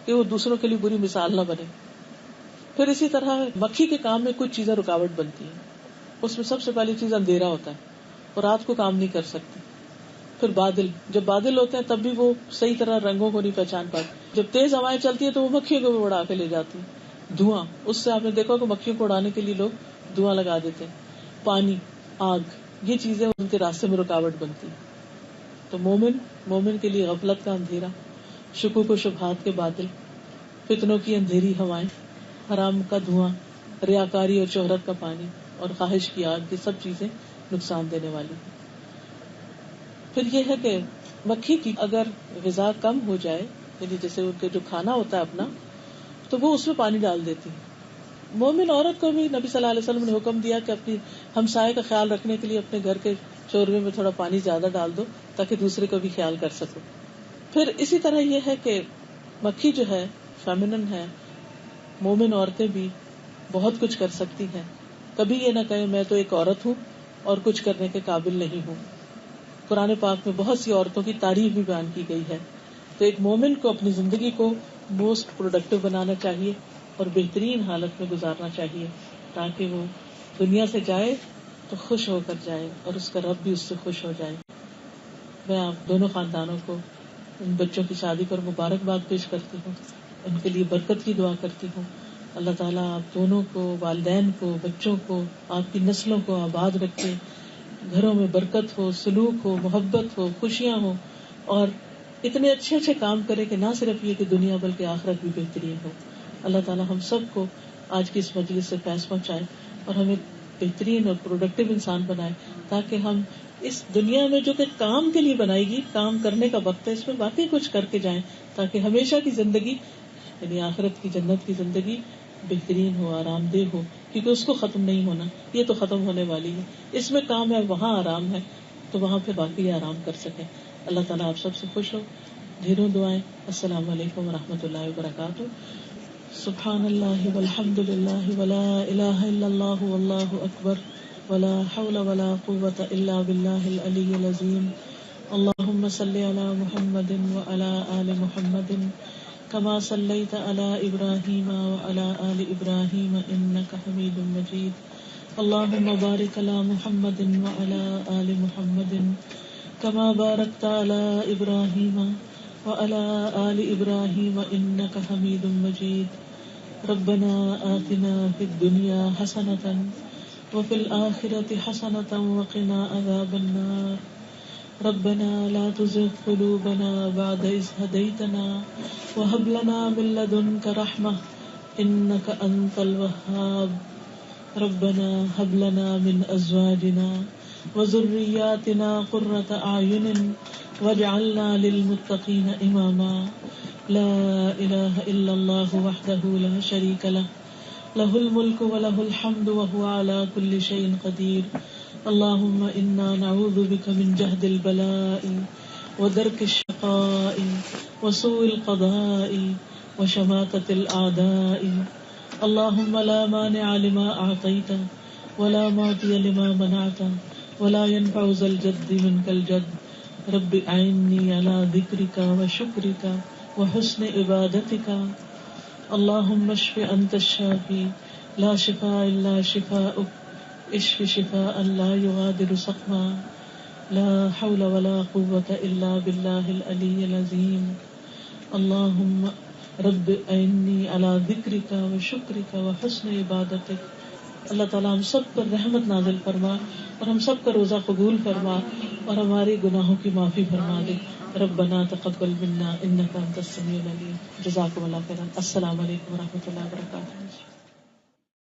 S1: کہ وہ دوسروں کے لیے بری مثال نہ بنے۔ پھر اسی طرح مکھی کے کام میں کچھ چیزیں رکاوٹ بنتی ہیں، اس میں سب سے پہلی چیز اندھیرا ہوتا ہے اور رات کو کام نہیں کر سکتی۔ پھر بادل، جب بادل ہوتے ہیں تب بھی وہ صحیح طرح رنگوں کو نہیں پہچان پاتے، جب تیز ہوائیں چلتی ہیں تو وہ مکھیوں کو بھی اڑا کے لے جاتی ہیں۔ دھواں، اس سے آپ نے دیکھا کہ مکھیوں کو اڑانے کے لیے لوگ دھواں لگا دیتے ہیں۔ پانی، آگ، یہ چیزیں ان کے راستے میں رکاوٹ بنتی ہیں۔ تو مومن کے لیے غفلت کا اندھیرا، شکوک و شبہات کے بادل، فتنوں کی اندھیری ہوائیں، حرام کا دھواں، ریاکاری اور شہرت کا پانی اور خواہش کی آگ، یہ سب چیزیں نقصان دینے والی ہیں۔ پھر یہ ہے کہ مکھی کی اگر غذا کم ہو جائے، یعنی جیسے ان کے جو کھانا ہوتا ہے اپنا، تو وہ اس میں پانی ڈال دیتی ہے۔ مومن عورت کو بھی نبی صلی اللہ علیہ وسلم نے حکم دیا کہ اپنی ہمسائے کا خیال رکھنے کے لیے اپنے گھر کے چوربے میں تھوڑا پانی زیادہ ڈال دو تاکہ دوسرے کو بھی خیال کر سکو۔ پھر اسی طرح یہ ہے کہ مکھی جو ہے فیمنن ہے، مومن عورتیں بھی بہت کچھ کر سکتی ہیں۔ کبھی یہ نہ کہیں میں تو ایک عورت ہوں اور کچھ کرنے کے قابل نہیں ہوں۔ قرآن پاک میں بہت سی عورتوں کی تعریف بھی بیان کی گئی ہے۔ تو ایک مومن کو اپنی زندگی کو موسٹ پروڈکٹیو بنانا چاہیے اور بہترین حالت میں گزارنا چاہیے تاکہ وہ دنیا سے جائے تو خوش ہو کر جائے اور اس کا رب بھی اس سے خوش ہو جائے۔ میں آپ دونوں خاندانوں کو ان بچوں کی شادی پر مبارکباد پیش کرتی ہوں، ان کے لیے برکت کی دعا کرتی ہوں۔ اللہ تعالیٰ آپ دونوں کو، والدین کو، بچوں کو، آپ کی نسلوں کو آباد رکھے، گھروں میں برکت ہو، سلوک ہو، محبت ہو، خوشیاں ہو، اور اتنے اچھے اچھے کام کرے کہ نہ صرف یہ کہ دنیا بلکہ آخرت بھی بہترین ہو۔ اللہ تعالیٰ ہم سب کو آج کی اس مجلس سے فیض پہنچائے اور ہمیں بہترین اور پروڈکٹیو انسان بنائے تاکہ ہم اس دنیا میں جو کہ کام کے لیے بنائی گی، کام کرنے کا وقت ہے، اس میں واقعی کچھ کر کے جائیں تاکہ ہمیشہ کی زندگی یعنی آخرت کی جنت کی زندگی بہترین ہو، آرام دہ ہو، کیونکہ اس کو ختم نہیں ہونا، یہ تو ختم ہونے والی ہے۔ اس میں کام ہے، وہاں آرام ہے، تو وہاں پہ باقی آرام کر سکیں۔ اللہ تعالیٰ آپ سب سے خوش ہو۔ ڈھیروں دعائیں۔ السلام علیکم ورحمۃ اللہ وبرکاتہ۔ سبحان اللہ والحمد للہ ولا الہ الا اللہ واللہ اکبر ولا حول ولا قوة الا باللہ العلی العظیم۔ اللہم صلی علی محمد وعلی آل محمد كما صليت على إبراهيم وعلى آل إبراهيم إنك حميد مجيد۔ اللهم بارك على محمد وعلى آل محمد كما باركت على إبراهيم وعلى آل إبراهيم إنك حميد مجيد۔ ربنا آتنا في الدنيا حسنة وفي الآخرة حسنة وقنا عذاب النار۔ ربنا لا تزغ قلوبنا بعد إذ هديتنا وهب لنا من لدنك رحمة إنك أنت الوهاب۔ ربنا هب لنا من أزواجنا وذرياتنا قرة أعين واجعلنا للمتقين إماما۔ لا إله إلا الله وحده لا شريك له، له الملك وله الحمد وهو على كل شيء قدير۔ اللهم إنا نعوذ بك من جهد البلاء ودرك الشقاء وسوء القضاء وشماتة الأعداء۔ اللهم لا مانع لما أعطيت ولا معطي لما منعت ولا ينفع ذا الجد منك الجد۔ رب أعني على ذكرك وشكرك وحسن عبادتك۔ اللهم اشف أنت الشافي لا شفاء إلا شفاؤك، اشف شفاء لا يغادر سقما۔ لا حول ولا قوة إلا بالله العلي العظيم۔ اللهم رب أعني على ذكرك وشكرك وحسن عبادتك۔ اللہ تعالیٰ ہم سب پر رحمت نازل فرما اور ہم سب کا روزہ قبول فرما اور ہمارے گناہوں کی معافی فرما دے۔ ربنا تقبل منا انك انت السميع العليم۔ جزاكم اللہ خیرا۔ السلام علیکم ورحمۃ اللہ وبرکاتہ۔